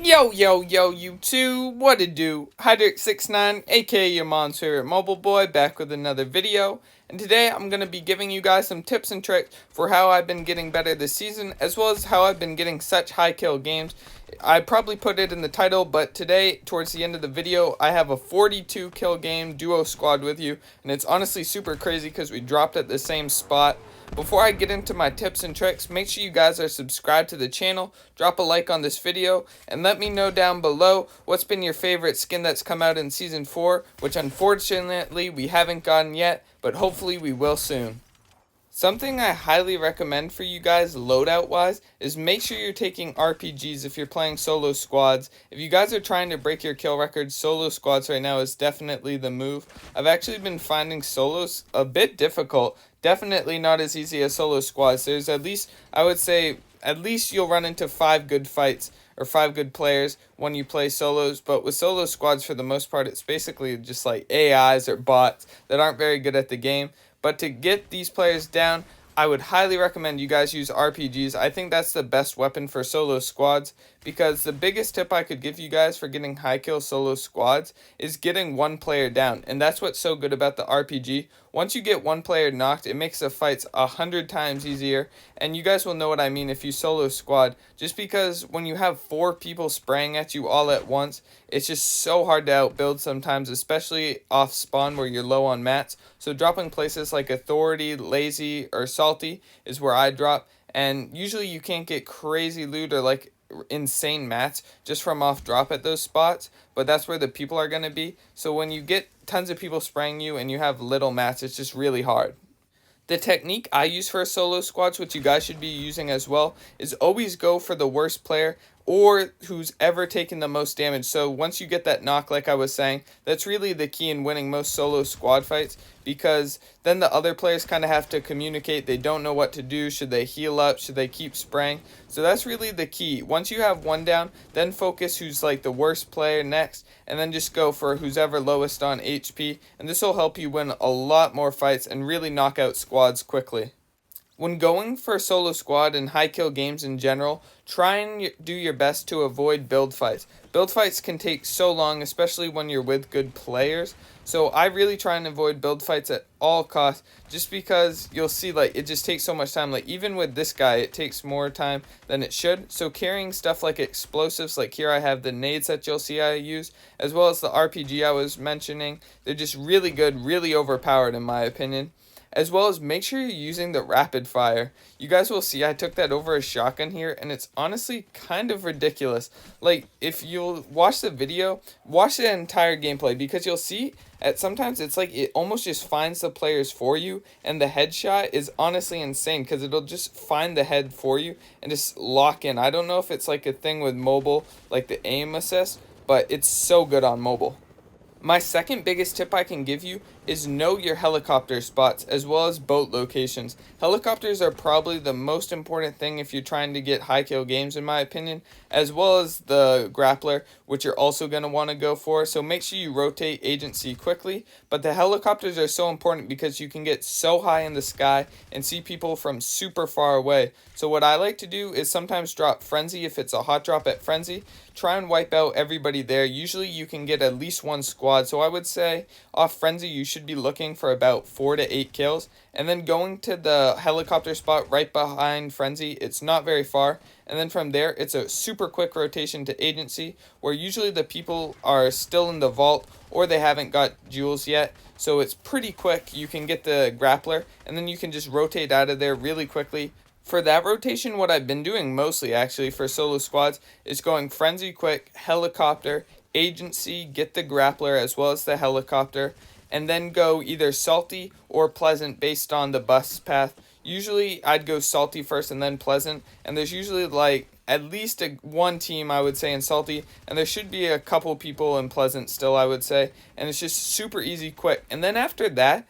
Yo, you two, what it do? Hydric69, aka your mom's favorite mobile boy, back with another video. And today I'm going to be giving you guys some tips and tricks for how I've been getting better this season, as well as how I've been getting such high kill games. I probably put it in the title, but today, towards the end of the video, I have a 42 kill game duo squad with you. And it's honestly super crazy because we dropped at the same spot. Before I get into my tips and tricks, make sure you guys are subscribed to the channel, drop a like on this video, and let me know down below what's been your favorite skin that's come out in Season 4, which unfortunately we haven't gotten yet, but hopefully we will soon. Something I highly recommend for you guys loadout wise is make sure you're taking RPGs if you're playing solo squads. If you guys are trying to break your kill records, solo squads right now is definitely the move. I've actually been finding solos a bit difficult, definitely not as easy as solo squads. There's at least, I would say, at least you'll run into 5 good fights or 5 good players when you play solos, but with solo squads for the most part it's basically just like AIs or bots that aren't very good at the game. But to get these players down, I would highly recommend you guys use RPGs. I think that's the best weapon for solo squads, because the biggest tip I could give you guys for getting high kill solo squads is getting one player down. And that's what's so good about the RPG. Once you get one player knocked, it makes the fights 100 times easier. And you guys will know what I mean if you solo squad, just because when you have 4 people spraying at you all at once, it's just so hard to outbuild sometimes, especially off spawn where you're low on mats. So dropping places like Authority, Lazy, or Salty is where I drop. And usually you can't get crazy loot or like insane mats just from off drop at those spots, but that's where the people are going to be. So when you get tons of people spraying you and you have little mats, it's just really hard. The technique I use for solo squads, which you guys should be using as well, is always go for the worst player or who's ever taken the most damage. So once you get that knock, like I was saying, that's really the key in winning most solo squad fights, because then the other players kind of have to communicate. They don't know what to do. Should they heal up? Should they keep spraying? So that's really the key. Once you have one down, then focus who's like the worst player next, and then just go for who's ever lowest on HP, and this will help you win a lot more fights and really knock out squads quickly. When going for solo squad and high kill games in general, try and do your best to avoid build fights. Build fights can take so long, especially when you're with good players. So I really try and avoid build fights at all costs, just because you'll see like it just takes so much time. Like even with this guy, it takes more time than it should. So carrying stuff like explosives, like here I have the nades that you'll see I use, as well as the RPG I was mentioning, they're just really good, really overpowered in my opinion. As well as make sure you're using the rapid fire. You guys will see I took that over a shotgun here, and it's honestly kind of ridiculous. Like, if you'll watch the video, watch the entire gameplay, because you'll see at sometimes it's like it almost just finds the players for you, and the headshot is honestly insane because it'll just find the head for you and just lock in. I don't know if it's like a thing with mobile, like the aim assist, but it's so good on mobile. My second biggest tip I can give you is know your helicopter spots as well as boat locations. Helicopters are probably the most important thing if you're trying to get high kill games in my opinion, as well as the grappler, which you're also going to want to go for. So make sure you rotate agency quickly, but the helicopters are so important because you can get so high in the sky and see people from super far away. So what I like to do is sometimes drop Frenzy if it's a hot drop at Frenzy. Try and wipe out everybody there. Usually you can get at least one squad, so I would say off Frenzy you should be looking for about 4 to 8 kills, and then going to the helicopter spot right behind Frenzy. It's not very far, and then from there it's a super quick rotation to agency, where usually the people are still in the vault or they haven't got jewels yet, so it's pretty quick. You can get the grappler and then you can just rotate out of there really quickly. For that rotation, what I've been doing mostly actually for solo squads is going Frenzy quick, helicopter, agency, get the grappler as well as the helicopter, and then go either Salty or Pleasant based on the bus path. Usually I'd go Salty first and then Pleasant, and there's usually like at least one team I would say in Salty, and there should be a couple people in Pleasant still I would say, and it's just super easy quick. And then after that,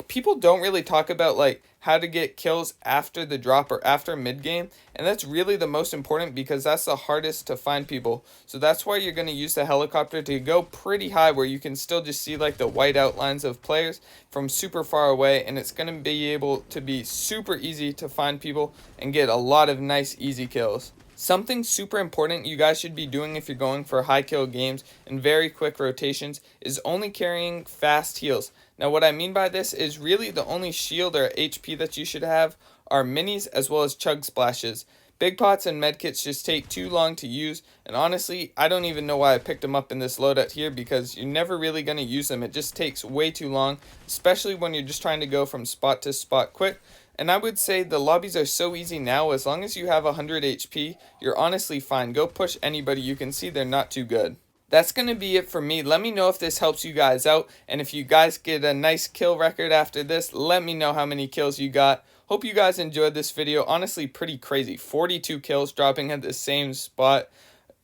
people don't really talk about like how to get kills after the drop or after mid game, and that's really the most important because that's the hardest to find people. So that's why you're going to use the helicopter to go pretty high where you can still just see like the white outlines of players from super far away, and it's going to be able to be super easy to find people and get a lot of nice easy kills. Something super important you guys should be doing if you're going for high kill games and very quick rotations is only carrying fast heals. Now what I mean by this is really the only shield or HP that you should have are minis as well as chug splashes. Big pots and medkits just take too long to use, and honestly, I don't even know why I picked them up in this loadout here because you're never really going to use them. It just takes way too long, especially when you're just trying to go from spot to spot quick. And I would say the lobbies are so easy now, as long as you have 100 HP, you're honestly fine. Go push anybody, you can see they're not too good. That's going to be it for me. Let me know if this helps you guys out, and if you guys get a nice kill record after this, let me know how many kills you got. Hope you guys enjoyed this video. Honestly, pretty crazy. 42 kills dropping at the same spot.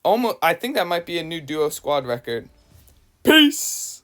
I think that might be a new duo squad record. Peace!